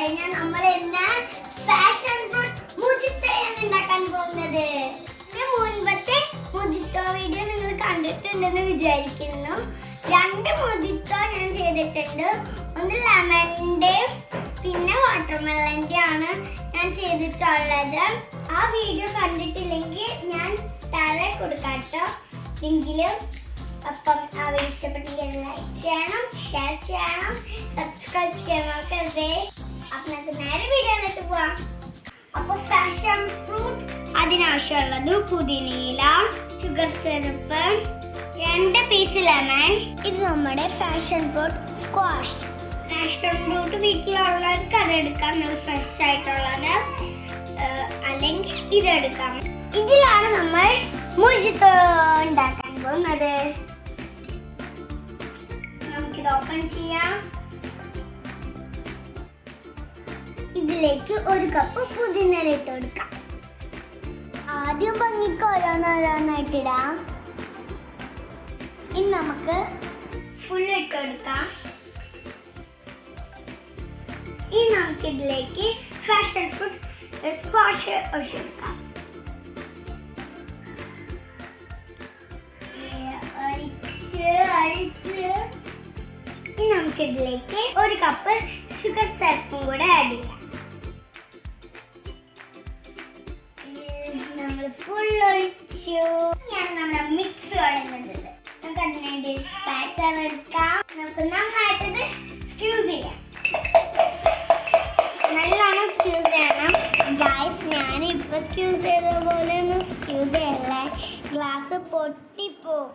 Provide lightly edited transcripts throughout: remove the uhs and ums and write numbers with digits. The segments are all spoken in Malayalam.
കഴിഞ്ഞാൽ നമ്മൾ ഇന്ന് ഫാഷൻ ഫ്രൂട്ട് മുജിത്തോയാണ് ഉണ്ടാക്കാൻ പോകുന്നത്. മുൻപത്തെ മുജിത്തോ വീഡിയോ നിങ്ങൾ കണ്ടിട്ടുണ്ടെന്ന് വിചാരിക്കുന്നു. 2 മുജിത്തോ ഞാൻ ചെയ്തിട്ടുണ്ട്. ഒന്ന് ലെമണിന്റെ പിന്നെ വാട്ടർമെലന്റെ ആണ് ഞാൻ ചെയ്തിട്ടുള്ളത്. ആ വീഡിയോ കണ്ടിട്ടില്ലെങ്കിൽ ഞാൻ താഴെ കൊടുക്കാട്ടോ ലിങ്കിലും. അപ്പം ഇഷ്ടപ്പെട്ടെങ്കിൽ ലൈക്ക് ചെയ്യണം, ഷെയർ ചെയ്യണം, സബ്സ്ക്രൈബ് ചെയ്യണമൊക്കെ. അപ്പം നമുക്ക് നേരെ വീഡിയോയിലോട്ട് പോവാം. അപ്പോൾ ഫാഷൻ ഫ്രൂട്ട് അതിനാവശ്യമുള്ളത് പുതിനയില, ഷുഗർ സിറപ്പ്, 2 പീസ് ലെമൺ. ഇത് നമ്മുടെ passion fruit squash. Passion fruit വീട്ടിലുള്ളവർക്ക് അതെടുക്കാം, നല്ല ഫ്രഷ് ആയിട്ടുള്ളത്, അല്ലെങ്കിൽ ഇതെടുക്കാം. ഇതിലാണ് നമ്മൾ മുജിത്തോ ഉണ്ടാക്കാൻ പോകുന്നത്. നമുക്കിത് ഓപ്പൺ ചെയ്യാം. ഇതിലേക്ക് 1 കപ്പ് പുതിന ഇട്ട് കൊടുക്കാം. ആദ്യം ഭംഗിക്ക് ഓരോന്നോരോന്നായിട്ടിടാം. ഇനി നമുക്ക് ഫുൾ ഇട്ട് കൊടുക്കാം. ഇനി നമുക്കിതിലേക്ക് ഫാഷൻ ഫ്രൂട്ട് സ്ക്വാഷ് ഒഴിച്ചെടുക്കാം. ഇനി നമുക്കിതിലേക്ക് 1 കപ്പ് ഷുഗർ സിറപ്പും കൂടെ ആഡ് ചെയ്യാം. നമ്മൾ ഫുൾ ഒഴിച്ചു. ഞാൻ നമ്മുടെ മിക്സ് കളയുന്നുണ്ട്. നമുക്ക് അതിനുവേണ്ടി സ്പാച്ചർ എടുക്കാം. നമുക്ക് നന്നായിട്ടത് സ്ക്യൂസ് ചെയ്യാം. നല്ലോണം സ്ക്യൂസ് ചെയ്യണം. ഗൈസ്, ഞാനിപ്പോൾ സ്ക്യൂസ് ചെയ്ത പോലെ ഒന്നും സ്ക്യൂസ് ചെയ്യല്ലേ, ഗ്ലാസ് പൊട്ടിപ്പോവും.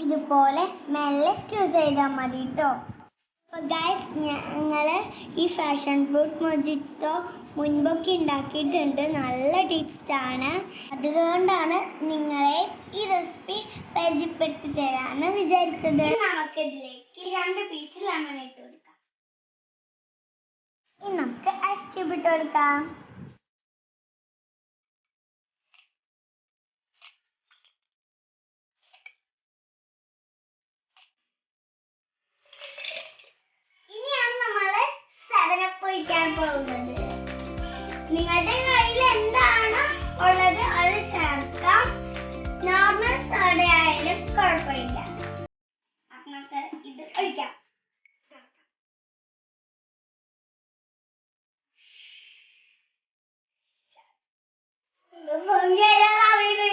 ഇതുപോലെ മെല്ലെ സ്ക്യൂസ് ചെയ്താൽ മതി കേട്ടോ. അപ്പോൾ ഗൈസ്, ഞങ്ങൾ ഈ ഫാഷൻ ഫ്രൂട്ട് മുജിത്തോ മുൻപൊക്കെ ഉണ്ടാക്കിയിട്ടുണ്ട്. നല്ല ടേസ്റ്റാണ്. അതുകൊണ്ടാണ് നിങ്ങളെ ഈ റെസിപ്പി പരിചയപ്പെടുത്തി തരാമെന്ന് വിചാരിച്ചത്. നമുക്കിതിലേക്ക് 2 പീസ് ലെമൺ ഇട്ട് കൊടുക്കാം. ഇനി നമുക്ക് ഐസ് ക്യൂബ് ഇട്ട് കൊടുക്കാം. ഒഴിക്കാൻ പോകുന്നത്. നിങ്ങളുടെ കയ്യിൽ എന്താണ് ഉള്ളത് അത് ചേർക്കാം. നോർമൽ സോഡ ആയാലും കുഴപ്പമില്ല. നമുക്ക് ഇത് ഒഴിക്കാം.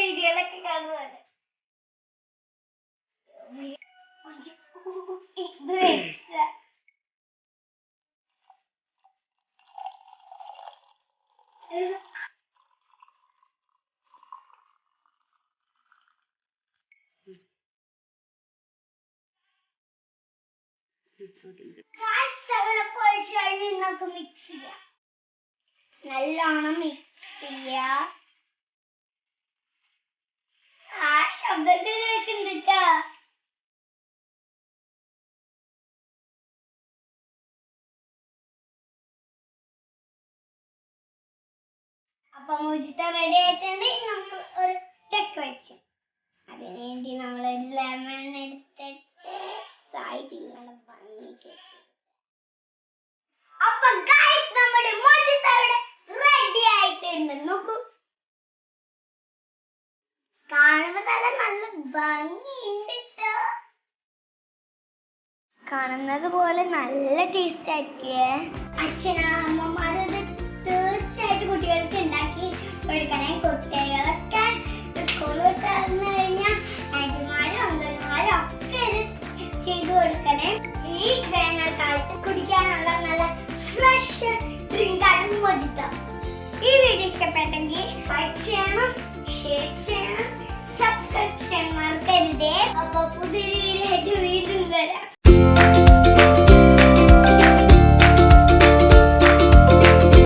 വീഡിയോയിലൊക്കെ കാണുന്നത് മിക്സ് ചെയ്യാം. നല്ലോണം മിക്സ് ചെയ്യാം. ആ ശബ്ദത്തിൽ കേൾക്കുന്നുണ്ട്. അപ്പൊ മുജിത്തോ റെഡി ആയിട്ടുണ്ട്. നമുക്ക് ഒരു ഡെക്കറേഷൻ. അതിനുവേണ്ടി നമ്മൾ ലെമൺ എടുത്തിട്ട് സൈഡിൽ ഭംഗിക്ക്. അപ്പൊ ഗൈസ്, നമ്മുടെ മുജിത്തോ ഇവിടെ റെഡി ആയിട്ടുണ്ട്. നോക്കൂ, കാണുമ്പോൾ നല്ല ഭംഗിയുണ്ട്. കാണുന്നത് പോലെ നല്ല ടേസ്റ്റ് ആയിരിക്കേ. അച്ഛനമ്മമാരത് തീർച്ചയായിട്ടും കുട്ടികൾക്ക് ഉണ്ടാക്കി കൊടുക്കണേ. കുട്ടികളൊക്കെ സ്കൂളിൽ തന്നു കഴിഞ്ഞാൽ ആന്റിമാരും അങ്കിൾമാരും ഒക്കെ ഇത് ചെയ്തു കൊടുക്കണേ. ഈ വേനൽക്കാലത്ത് കുടിക്കാനുള്ള നല്ല ഫ്രഷ് ഡ്രിങ്ക് ആണ് മുജിത്തോ. ഈ വീഡിയോ ഇഷ്ടപ്പെട്ടെങ്കിൽ ലൈക്ക് ചെയ്യണം, ഷെയർ ചെയ്യണം, സബ്സ്ക്രൈബ് ചെയ്യാൻ മറക്കരുതേ. അപ്പോൾ പുതിയൊരു വീഡിയോ ആയിട്ട് വീണ്ടും വരാം.